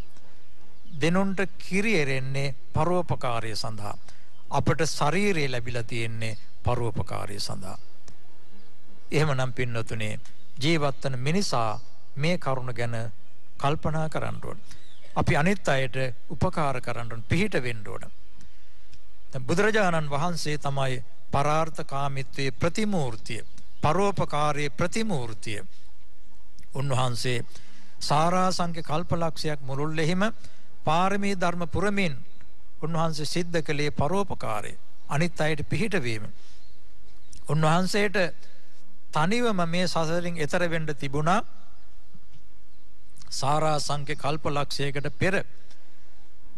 දෙනුන්ට කිරි එරෙන්නේ පරෝපකාරය සඳහා, අපට ශරීරය ලැබිලා තියෙන්නේ පරෝපකාරය සඳහා. එහෙමනම් පින්නතුනේ ජීවත් වන මිනිසා මේ කරුණ ගැන කල්පනා කරන්න ඕන. අපි අනිත් අයට උපකාර කරන්න ඕන, පිහිට වෙන්න ඕන. දැන් බුදුරජාණන් වහන්සේ තමයි පරාර්ථකාමීත්වයේ ප්‍රතිමූර්තිය, පරෝපකාරයේ ප්‍රතිමූර්තිය. උන්වහන්සේ සාරාංශක කල්පලක්ෂයක් මුළුල්ලෙහිම පාරමී ධර්ම පුරමින් උන්වහන්සේ සිද්ධ කළේ පරෝපකාරය, අනිත් අයට පිහිටවීම. උන්වහන්සේට තනිවම මේ සසරින් එතර වෙන්න තිබුණා සාරාංශක කල්පලක්ෂයකට පෙර.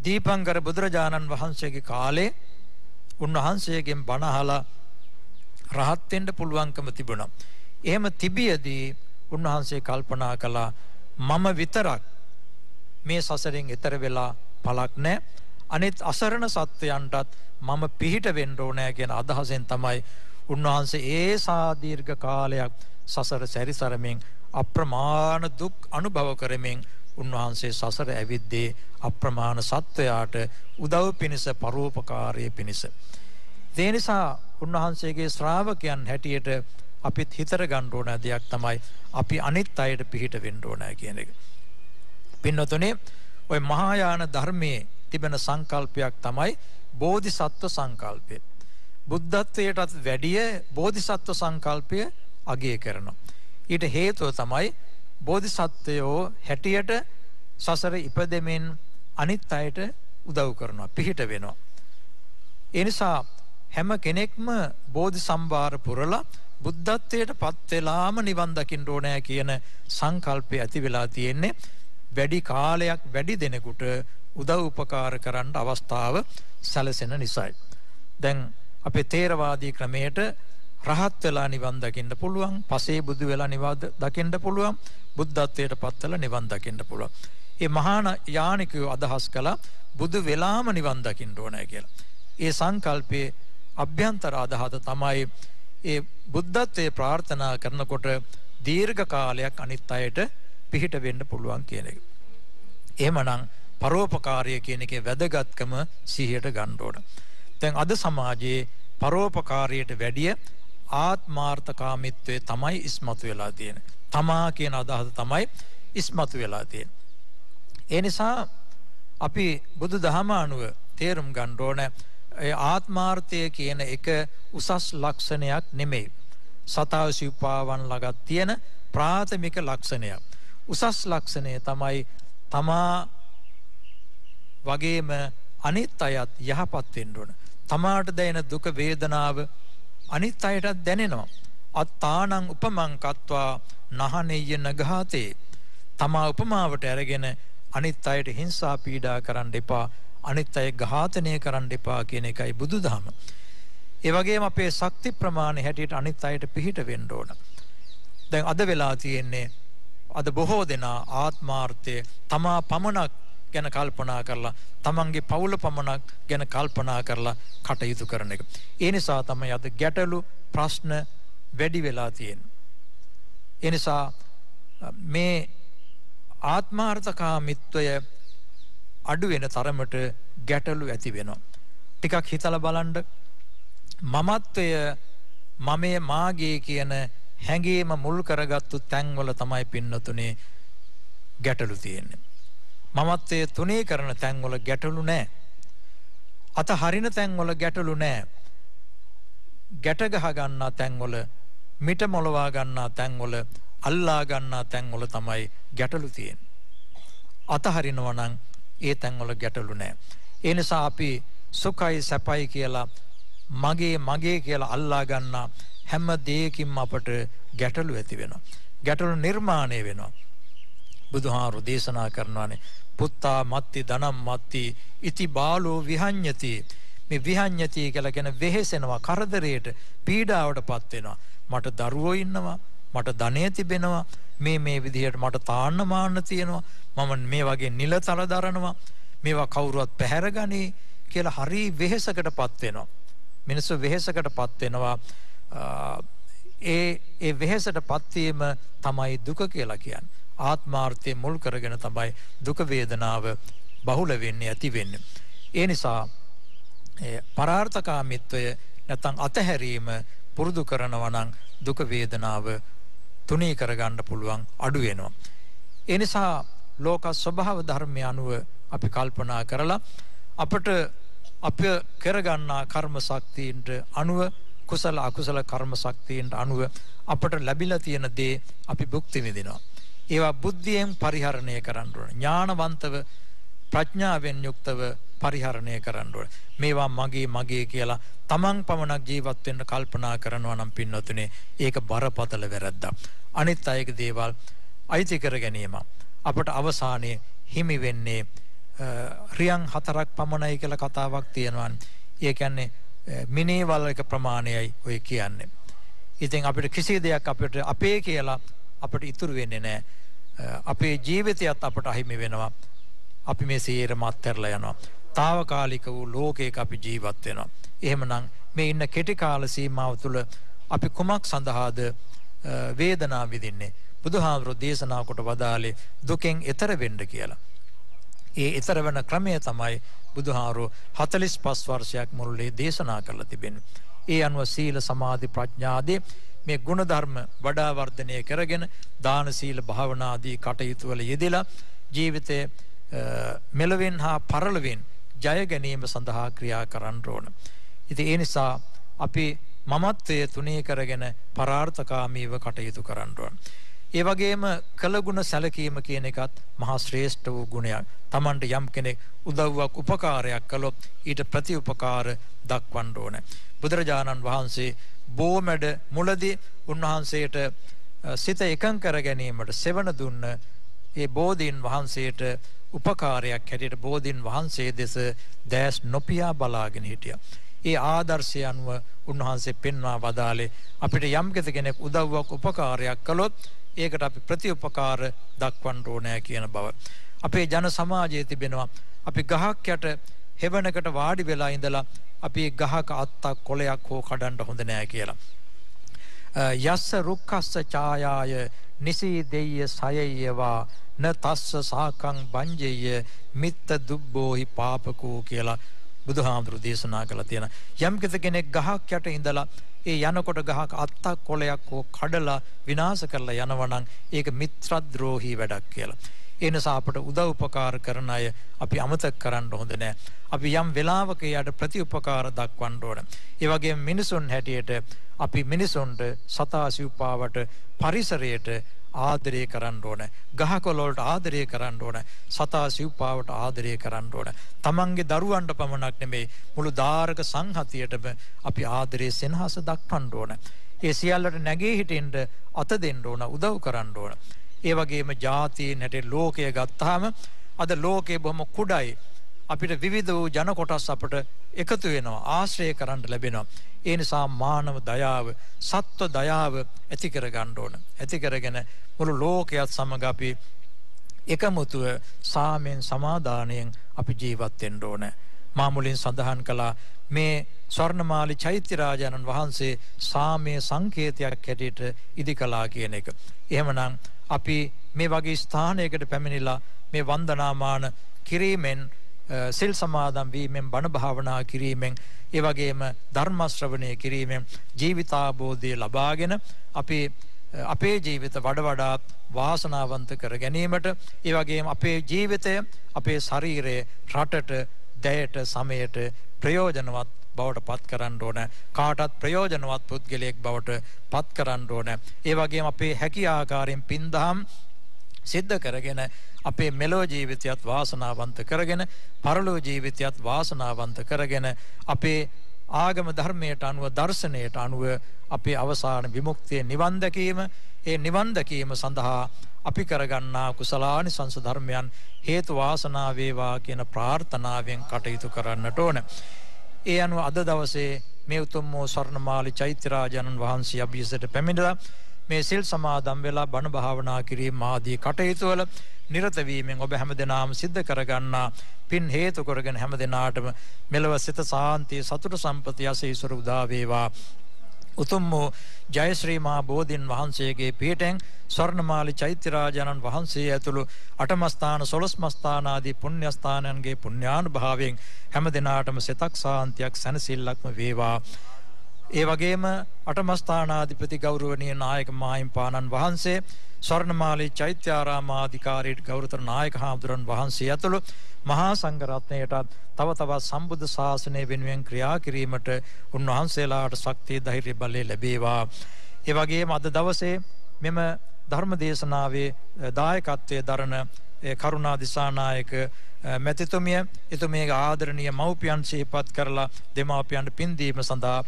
දීපංකර බුදුරජාණන් වහන්සේගේ කාලේ උන්වහන්සේගෙන් බණ අහලා රහත් වෙන්න පුළුවන්කම තිබුණා. එහෙම තිබියදී උන්වහන්සේ කල්පනා කළා මම විතරක් මේ සසරින් එතර වෙලා පළක් නැහැ, අනිත් අසරණ සත්වයන්ටත් මම පිහිට වෙන්න ඕනෑ කියන අදහසෙන් තමයි උන්වහන්සේ ඒසා දීර්ඝ කාලයක් සසර සැරිසරමින් අප්‍රමාණ දුක් අනුභව කරමින් උන්වහන්සේ සසර ඇවිද්දේ අප්‍රමාණ සත්වයාට උදව් පිණිස, පරෝපකාරයේ පිණිස. ඒ නිසා උන්වහන්සේගේ ශ්‍රාවකයන් හැටියට අපිත් හිතර ගන්න ඕන දෙයක් තමයි අපි අනිත් අයට පිහිට වෙන්න ඕන කියන එක. පින්නතුනේ ඔය මහායාන ධර්මයේ තිබෙන සංකල්පයක් තමයි බෝධිසත්ව සංකල්පය. බුද්ධත්වයටත් වැඩිය බෝධිසත්ව සංකල්පය අගය කරනවා. ඊට හේතුව තමයි බෝධිසත්වයෝ හැටියට සසර ඉපදෙමින් අනිත් අයට උදව් කරනවා, පිහිට වෙනවා. ඒ නිසා හැම කෙනෙක්ම බෝධි සම්භාර පුරලා බුද්ධත්වයට පත් වෙලාම නිවන් දකින්න ඕනෑ කියන සංකල්පය ඇති වෙලා තියෙන්නේ වැඩි කාලයක් වැඩි දෙනෙකුට උදව් උපකාර කරන්න අවස්ථාව සැලසෙන නිසායි. දැන් අපේ තේරවාදී ක්‍රමයට රහත් වෙලා නිවන් දකින්න පුළුවන්, පසේ බුදු වෙලා නිවන් දකින්න පුළුවන්, බුද්ධත්වයට පත් වෙලා නිවන් දකින්න පුළුවන්. මේ මහාන යානිකයෝ අදහස් කළා බුදු වෙලාම නිවන් දකින්න ඕනෑ කියලා. ඒ සංකල්පයේ අභ්‍යන්තර අදහස තමයි ඒ බුද්ධත්වයේ ප්‍රාර්ථනා කරනකොට දීර්ඝ කාලයක් අනිත් අයට පිහිට වෙන්න පුළුවන් කියන එක. එහෙමනම් පරෝපකාරය කියන එකේ වැදගත්කම සිහියට ගන්න ඕන. දැන් අද සමාජයේ පරෝපකාරයට වැඩිය ආත්මාර්ථකාමීත්වයේ තමයි ඉස්මතු වෙලා තියෙන්නේ. තමා කියන අදහස තමයි ඉස්මතු වෙලා තියෙන්නේ. ඒ නිසා අපි බුදුදහම අනුව තේරුම් ගන්න ඕන ඒ ආත්මාර්ථය කියන එක උසස් ලක්ෂණයක් නෙමෙයි. සතා සිව්පාවන් ළඟ තියෙන ප්‍රාථමික ලක්ෂණයක්. උසස් ලක්ෂණය තමයි තමා වගේම අනිත් අයත් යහපත් වෙන්න ඕන. තමාට දැනෙන දුක වේදනාව අනිත් අයටත් දැනෙනවා. අත්තානං උපමං කତ୍වා නහනෙය්‍ය නඝාතේ. තමා උපමාවට අරගෙන අනිත් අයට හිංසා පීඩා කරන්න එපා, අනිත් අය ඝාතනය කරන්න එපා කියන එකයි බුදුදහම. ඒ වගේම අපේ ශක්ති ප්‍රමාණය හැටියට අනිත් අයට පිහිට වෙන්න ඕන. දැන් අද වෙලා තියෙන්නේ අද බොහෝ දෙනා ආත්මාර්ථය තමා පමණක් ගැන කල්පනා කරලා, තමන්ගේ පවුල පමණක් ගැන කල්පනා කරලා කටයුතු කරන එක. ඒ නිසා තමයි අද ගැටලු ප්‍රශ්න වැඩි වෙලා තියෙන්නේ. ඒ නිසා මේ ආත්මාර්ථකාමීත්වය අඩු වෙන තරමට ගැටලු ඇති වෙනවා. ටිකක් හිතලා බලන්න. මමත්වය මමේ මාගේ කියන හැඟීම මුල් කරගත්තු තැන්වල තමයි පින්නතුනේ ගැටලු තියෙන්නේ. මමත්වයේ තුනේ කරන තැන්වල ගැටලු නැහැ. අත හරින තැන්වල ගැටලු නැහැ. ගැට ගහ ගන්නා තැන්වල, මිට මොලවා ගන්නා තැන්වල, අල්ලා ගන්නා තැන්වල තමයි ගැටලු තියෙන්නේ. අත හරිනවා නම් ඒ තැන්වල ගැටලු නැහැ. ඒ නිසා අපි සුඛයි සැපයි කියලා මගේ කියලා අල්ලා ගන්නා හැම දෙයකින්ම අපට ගැටලු ඇති වෙනවා. ගැටලු නිර්මාණය වෙනවා. බුදුහාරු දේශනා කරනවානේ පුත්තා මත්ති ධනම් මත්ති ඉති බාලෝ විහඤ්ඤති. මේ විහඤ්ඤති කියලා කියන වෙහෙසෙනවා, කරදරයට, පීඩාවටපත් වෙනවා. මට දරුවෝ ඉන්නවා, මට ධනෙ තිබෙනවා, මේ විදිහට මට තාන්න මාන්න තියෙනවා, මම මේ වගේ නිලතල දරනවා, මේවා කවුරුවත් පැහැරගනී කියලා හරි වෙහෙසකටපත් වෙනවා. මිනිස්සු වෙහෙසකටපත් වෙනවා. ඒ වෙහෙසටපත් වීම තමයි දුක කියලා කියන්නේ. ආත්මාර්ථය මුල් කරගෙන තමයි දුක වේදනාව බහුල වෙන්නේ, ඇති වෙන්නේ. ඒ නිසා පරාර්ථකාමීත්වය නැත්නම් අතහැරීම පුරුදු කරනවා නම් දුක වේදනාව තුනී කරගන්න පුළුවන්, අඩු වෙනවා. ඒ නිසා ලෝක ස්වභාව ධර්මය අනුව අපි කල්පනා කරලා අපට අප කරගන්නා කර්ම ශක්තියින්ට අනුව, කුසල අකුසල කර්ම ශක්තියින්ට අනුව අපට ලැබිලා තියෙන දේ අපි භුක්ති විඳිනවා. ඒවා බුද්ධියෙන් පරිහරණය කරන්න ඕනේ. ඥානවන්තව, ප්‍රඥාවෙන් යුක්තව පරිහරණය කරන්න ඕනේ. මේවා මගේ කියලා තමන් පමණක් ජීවත් වෙන්න කල්පනා කරනවා නම් පින්නතුනේ ඒක බරපතල වැරද්දක්. අනිත් අයගේ දේවල් අයිති කර ගැනීම අපට අවසානයේ හිමි වෙන්නේ රියන් 4ක් පමණයි කියලා කතාවක් තියෙනවා. ඒ කියන්නේ මිනේවල් එක ප්‍රමාණයයි ඔය කියන්නේ. ඉතින් අපිට කිසි දෙයක් අපිට අපේ කියලා අපිට ඉතුරු වෙන්නේ නැහැ. අපේ ජීවිතයත් අපට අහිමි වෙනවා. අපි මේ සියරම අත්හැරලා යනවා. తాවකාලික වූ ලෝකයක අපි ජීවත් වෙනවා. එහෙමනම් මේ ඉන්න කෙටි කාල සීමාව තුළ අපි කුමක් සඳහාද වේදනාව විඳින්නේ? බුදුහාමුදුරෝ දේශනා කොට වදාළේ දුකෙන් එතර වෙන්න කියලා. ඒ එතර වෙන ක්‍රමය තමයි බුදුහාමුදුරෝ 45 වර්ෂයක් මුළුල්ලේ දේශනා කරලා තිබෙන්නේ. ඒ අනුව සීල සමාධි ප්‍රඥාදී මේ ගුණ ධර්ම වඩා වර්ධනය කරගෙන දාන සීල භාවනා ආදී කටයුතු වල යෙදලා ජීවිතයේ මෙලවෙන් හා පරලොවෙන් ජය ගැනීම සඳහා ක්‍රියා කරන්න ඕන. ඉතින් ඒ නිසා අපි මමත්වයේ තුනී කරගෙන පරාර්ථකාමීව කටයුතු කරන්න ඕන. ඒ වගේම කළගුණ සැලකීම කියන එකත් මහා ශ්‍රේෂ්ඨ වූ ගුණයක්. Tamanට යම් කෙනෙක් උදව්වක් උපකාරයක් කළොත් ඊට ප්‍රතිඋපකාර දක්වන්න ඕන. බුදුරජාණන් වහන්සේ බෝමැඩ මුලදී උන්වහන්සේට සිත එකඟ කර ගැනීමට සෙවණ දුන්න ඒ බෝධීන් වහන්සේට උපකාරයක් හැටියට බෝධීන් වහන්සේ දෙස දැස් නොපියා බලාගෙන හිටියා. ඒ ආදර්ශය අනුව උන්වහන්සේ පෙන්වා වදාළේ අපිට යම් කෙනෙක් උදව්වක් උපකාරයක් කළොත් ඒකට අපි ප්‍රතිඋපකාර දක්වන්න ඕනෑ කියන බව. අපේ ජන සමාජයේ තිබෙනවා අපි ගහක් යට හෙවණකට වාඩි වෙලා ඉඳලා අපි ගහක අත්තක් කොළයක් හෝ කඩන්න හොඳ නෑ කියලා. යස්ස රුක්ඛස්ස ඡායාය නිසී දෙය්‍ය සයයවා න තස්ස සාකං බංජෙය මිත්ත දුබ්බෝහි පාපකෝ කියලා බුදුහාමුදුරු දේශනා කළා තියෙන. යම් කෙනෙක් ගහක් යට ඉඳලා ඒ යනකොට ගහක අත්තක් කොළයක් හෝ කඩලා විනාශ කරලා යනවා නම් ඒක මිත්‍රද්‍රෝහී වැඩක් කියලා. ඒ නිසා අපට උදව් උපකාර කරන අය අපි අමතක කරන්න හොඳ නැහැ. අපි යම් වෙලාවක යට ප්‍රතිඋපකාර දක්වන්න ඕන. ඒ වගේම මිනිසුන් හැටියට අපි මිනිසුන්ට සතා සිව්පාවට පරිසරයට ආදරය කරන්න ඕන. ගහකොළ වලට ආදරය කරන්න ඕන. සතා සිව්පාවට ආදරය කරන්න ඕන. තමන්ගේ දරුවන්ට පමණක් නෙමෙයි මුළු ධාරක සංහතියටම අපි ආදරයේ සෙනහස දක්වන්න ඕන. ඒ සියල්ලට නැගී හිටින්න අත දෙන්න ඕන, උදව් කරන්න ඕන. ඒ වගේම ජාතීන් හැටියට ලෝකය ගත්තාම අද ලෝකේ බොහොම කුඩයි. අපිට විවිධ වූ ජන කොටස් අපට එකතු වෙනවා, ආශ්‍රය කරන්න ලැබෙනවා. ඒ නිසා මානව දයාව, සත්ව දයාව ඇති කර ගන්න ඕන. ඇති කරගෙන මුළු ලෝකයත් සමග අපි එකමුතුව සාමයෙන් සමාදානයෙන් අපි ජීවත් වෙන්න ඕන. මා මුලින් සඳහන් කළා මේ ස්වර්ණමාලි චෛත්‍ය රාජානන් වහන්සේ සාමයේ සංකේතයක් හැටියට ඉදි කළා කියන එක. එහෙමනම් අපි මේ වගේ ස්ථානයකට පැමිණිලා මේ වන්දනාමාන කිරීමෙන් සිල් සමාදන් වීමෙන් බණ භාවනා කිරීමෙන් ඒ වගේම ධර්ම ශ්‍රවණය කිරීමෙන් ජීවිතාබෝධය ලබාගෙන අපි අපේ ජීවිත වඩා වාසනාවන්ත කර ගැනීමට ඒ වගේම අපේ ජීවිතය අපේ ශරීරය රටට දැයට සමයට ප්‍රයෝජනවත් බවට පත් කරන්න ඕන කාටත් ප්‍රයෝජනවත් පුද්ගලයෙක් බවට පත් කරන්න ඕන ඒ වගේම අපේ හැකි ආකාරයෙන් පින්දහම් සිද්ධ කරගෙන අපේ මෙලෝ ජීවිතයත් වාසනාවන්ත කරගෙන පරලෝ ජීවිතයත් වාසනාවන්ත කරගෙන අපේ ආගම ධර්මයට අනුව දර්ශනයට අනුව අපේ අවසාන විමුක්තිය නිවන් දැකීම ඒ නිවන් දැකීම සඳහා අපි කරගන්නා කුසලානිසංස ධර්මයන් හේතු වාසනා වේවා කියන ප්‍රාර්ථනාවෙන් කටයුතු කරන්නට ඕන. ඒ අනුව අද දවසේ මේ උතුම් වූ ස්වර්ණමාලි චෛත්‍යරාජානන් වහන්සේ අභියසට පැමිණලා මේ සිල් සමාදන් වෙලා බණ භාවනා කිරීම ආදී කටයුතු වල නිරත වීමෙන් ඔබ හැමදෙනාම සිද්ධ කරගන්නා පින් හේතු කරගෙන හැමදෙනාටම මෙලව සිත සාන්තිය සතුට සම්පතිය අසීසුර උදා වේවා. උතුම් වූ ජයශ්‍රී මහා බෝධීන් වහන්සේගේ පිහිටෙන් ස්වර්ණමාලි චෛත්‍යරාජානන් වහන්සේ ඇතුළු අටමස්ථාන සොළොස්මස්ථාන ආදී පුණ්‍ය ස්ථානයන්ගේ පුණ්‍යානුභාවයෙන් හැමදෙනාටම සිතක් සාන්තියක් සැනසෙල්ලක්ම වේවා. ඒ වගේම අටමස්ථානාධිපති ගෞරවනීය නායක මාහිම්පාණන් වහන්සේ ස්වර්ණමාලි චෛත්‍යාරාමාධිකාරීට ගෞරවතර නායක හාමුදුරන් වහන්සේ ඇතුළු මහා සංඝරත්නයටත් තව තවත් සම්බුද්ධ ශාසනය වෙනුවෙන් ක්‍රියා කිරීමට උන්වහන්සේලාට ශක්තිය ධෛර්ය බලය ලැබේවා. ඒ වගේම අද දවසේ මෙම ධර්ම දේශනාවේ දායකත්වයේ දරන කරුණා දිසානායක මැතිතුමිය එතුමියගේ ආදරණීය මව්පියන් සිහිපත් කරලා දෙමාපියන්ට පින් දීම සඳහා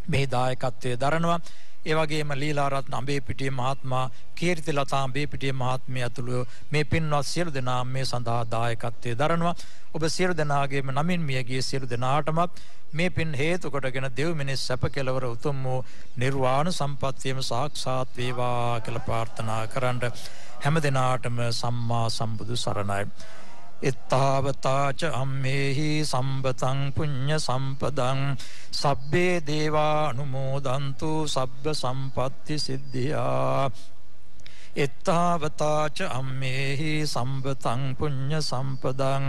මේ දායකත්වයේ දරනවා. ඒ වගේම ලීලාරත්න අඹේපිටිය මහත්මයා කීර්තිලතා අඹේපිටිය මහත්මිය ඇතුළු මේ පින්වත් සියලු දෙනා මේ සඳහා දායකත්වයේ දරනවා. ඔබ සියලු දෙනාගේම නමින් මියගිය සියලු දෙනාටමත් මේ පින් හේතු කොටගෙන දෙව් මිනිස් සැප කෙලවර උතුම් වූ නිර්වාණ සම්පත්තියම සාක්ෂාත් වේවා කියලා ප්‍රාර්ථනා කරන්න හැම දිනාටම සම්මා සම්බුදු සරණයි. ඉත්තාවතාච අම්මේහි සම්බතං පුඤ්ඤ සම්පදං සබ්බේ දේවා අනුමෝදන්තු සබ්බ සම්පත්ති සිද්ධියා. ඉත්තාවතාච අම්මේහි සම්බතං පුඤ්ඤ සම්පදං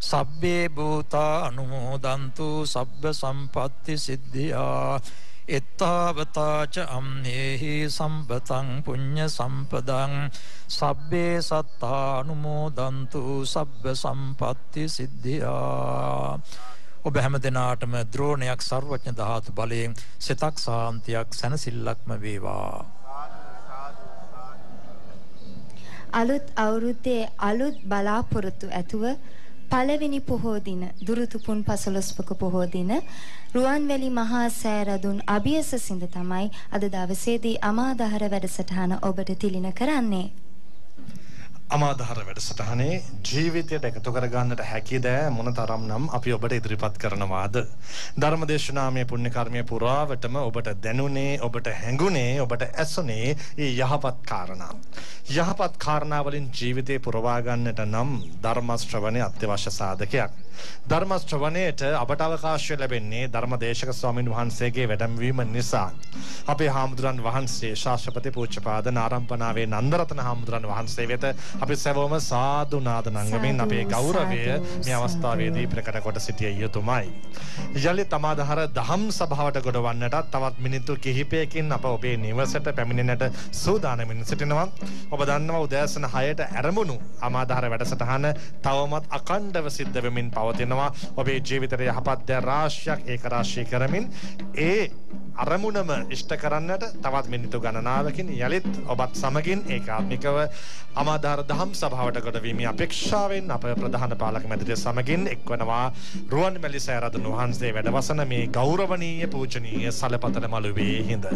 සබ්බේ භූතා අනුමෝදන්තු සබ්බ සම්පත්ති සිද්ධියා. ඉත්තාවතාච අම්මේහි සම්බතං පුඤ්ඤ සම්පදං සබ්බේ සත්තානුමෝදන්තු සබ්බ සම්පත්ති සිද්ධියා. ඔබ හැම දිනාටම ද්‍රෝණයක් සර්වඥ ධාතු බලයෙන් සිතක් සාන්තියක් සැනසෙල්ලක්ම වේවා. අලුත් අවුරුද්දේ අලුත් බලාපොරොත්තු ඇතුව පළවෙනි පොහෝ දින දුරුතුපුන් පසළොස්වක පොහෝ දින රුවන්වැලි මහා සෑරදුන් අභියස සිඳ තමයි අද දවසේදී අමාදහර වැඩසටහන ඔබට තිලින කරන්නේ. අමාදහර වැඩසටහනේ ජීවිතයට එකතු කරගන්නට හැකි දෑ මොනතරම් නම් අපි ඔබට ඉදිරිපත් කරනවාද? ධර්මදේශනාමය පුණ්‍ය කර්මයේ පුරාවටම ඔබට දැනුනේ, ඔබට හැඟුනේ, ඔබට ඇසුනේ මේ යහපත් කාරණා. යහපත් කාරණා වලින් ජීවිතේ පුරවා ගන්නට නම් ධර්ම ශ්‍රවණය අත්‍යවශ්‍ය සාධකයක්. ධර්ම ශ්‍රවණයට අපට අවකාශය ලැබෙන්නේ ධර්මදේශක ස්වාමීන් වහන්සේගේ වැඩමවීම නිසා. අපේ හාමුදුරන් වහන්සේ ශාස්ත්‍රපති පූජ්‍යපාද නාරම්පනාවේ නන්දරතන හාමුදුරන් වහන්සේ වෙත අපි සැවොම සාදු නාද නංගමින් අපේ ගෞරවය මේ අවස්ථාවේදී ප්‍රකට කොට සිටිය යුතුමයි. යලිත් අමාදහර දහම් සභාවට ගොඩවන්නට තවත් මිනිත්තු කිහිපයකින් අප ඔබේ නිවසට පැමිණෙන්නට සූදානමින් සිටිනවා. ඔබ දන්නවා උදෑසන 6ට ආරම්භුණු අමාදහර වැඩසටහන තවමත් අඛණ්ඩව සිද්ධ වෙමින් පවතිනවා. ඔබේ ජීවිතයේ යහපත් දෑ රාශියක් ඒක රාශී කරමින් ඒ අරමුණම ඉෂ්ට කරන්නට තවත් මිනිත්තු ගණනාවකින් යලිත් ඔබත් සමගින් ඒකාත්මිකව අමාදහර දහම් සභාවට ගොඩවීමේ අපේක්ෂාවෙන් අප ප්‍රධාන පාලක මැදිරිය සමගින් එක්වනවා රුවන්වැලි සෑරදුන් වහන්සේ වැඩවසන මේ ගෞරවනීය පූජනීය සලපතල මළුවේ හිඳ.